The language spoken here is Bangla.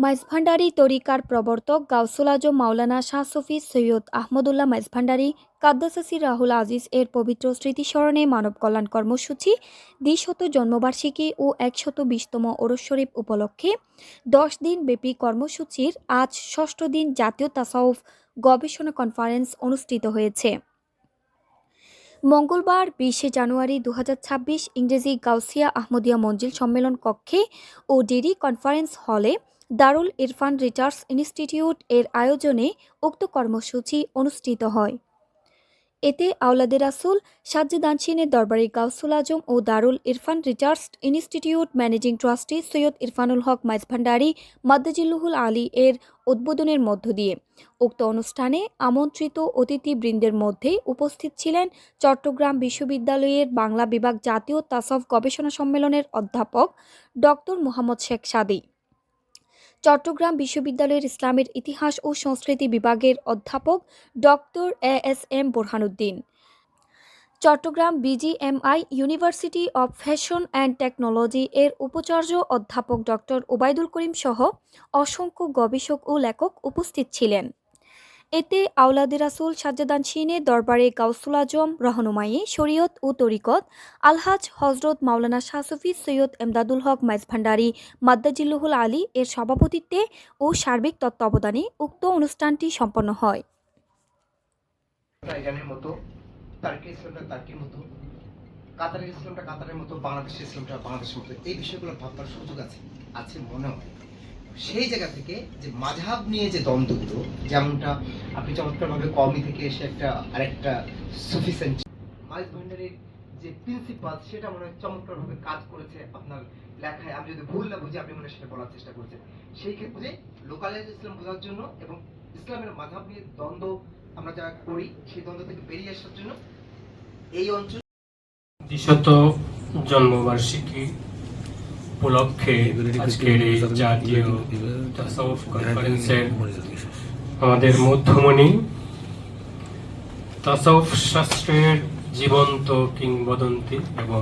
মাইজভান্ডারী তরিকার প্রবর্তক গাউসুল আজম মাওলানা শাহ সুফি সৈয়দ আহমদুল্লাহ মাইজভান্ডারী কাদ্দাসাসি রাহুল আজিজ এর পবিত্র স্মৃতিস্মরণে মানব কল্যাণ কর্মসূচি ২০শত জন্মবার্ষিকী ও ১২০তম ওরস শরীফ উপলক্ষে ১০ দিন ব্যাপী কর্মসূচির আজ ষষ্ঠ দিন জাতীয় তাসাউফ গবেষণা কনফারেন্স অনুষ্ঠিত হয়েছে। মঙ্গলবার ২০শে জানুয়ারি ২০২৬ ইংরেজি গাউসিয়া আহমদিয়া মঞ্জিল সম্মেলন কক্ষে ও ডিডি কনফারেন্স হলে দারুল ইরফান রিসার্চ ইনস্টিটিউট এর আয়োজনে উক্ত কর্মসূচি অনুষ্ঠিত হয়। এতে আওলাদে রাসূল সাজ্জাদ আনশিনের দরবারি গাউসুল আজম ও Darul Irfan research institute managing trustee Syed Irfanul Haq Maijbhandari মাদ্দাজিল্লুহুল আলী এর উদ্বোধনের মধ্য দিয়ে উক্ত অনুষ্ঠানে আমন্ত্রিত অতিথিবৃন্দের মধ্যে উপস্থিত ছিলেন চট্টগ্রাম বিশ্ববিদ্যালয়ের বাংলা বিভাগ জাতীয় তাসাউফ গবেষণা সম্মেলনের অধ্যাপক ডক্টর মোহাম্মদ শেখ সাদী, চট্টগ্রাম বিশ্ববিদ্যালয়ের ইসলামের ইতিহাস ও সংস্কৃতি বিভাগের অধ্যাপক doctor ASM Borhanuddin, Chattogram BGMEA university of fashion and technology এর উপাচার্য অধ্যাপক ডক্টর ওবায়দুল করিম সহ অসংখ্য গবেষক ও লেখক উপস্থিত ছিলেন। এতে আওলাদে রাসূল সাজ্জাদ আনশিনের দরবারে গাউসুল আজম রহনুমায়ি শরীয়ত ও তরিকত আলহাজ হজরত মাওলানা শাহ সুফি সৈয়দ এমদাদুল হক মাইজভান্ডারী মাদ্দাজিল্লুহুল আলী এর সভাপতিত্বে ও সার্বিক তত্ত্বাবধানে উক্ত অনুষ্ঠানটি সম্পন্ন হয়। কাতারের ইসলামটা কাতারের মতো, বাংলাদেশের ইসলামটা বাংলাদেশের মতো, এই বিষয়গুলো ভাববার সুযোগ আছে মনে হয়। সেই জায়গা থেকে যে মাযহাব নিয়ে যে দ্বন্দ্বগুলো, যেমনটা আপনি চমৎকারভাবে কওমি থেকে এসে একটা আরেকটা সুফিসেন্ট মাইজভান্ডারীর যে প্রিন্সিপাল, সেটা মনে হয় চমৎকারভাবে কাজ করেছে আপনার লেখায়। আমি যদি ভুল না বুঝি, আপনি মনে সেটা বলার চেষ্টা করেছেন। সেই ক্ষেত্রে লোকালাইজ ইসলাম বোঝার জন্য এবং ইসলামের মাযহাব নিয়ে দ্বন্দ্ব আমরা যা করি, সেই দ্বন্দ্ব থেকে বেরিয়ে আসার জন্য এই অঞ্চল ২০শত জন্মবার্ষিকী উপলক্ষে আজকের এই জাতীয় তাসাউফ কনফারেন্সের আমাদের মধ্যমণি, তাসাউফ শাস্ত্রের জীবন্ত কিংবদন্তি এবং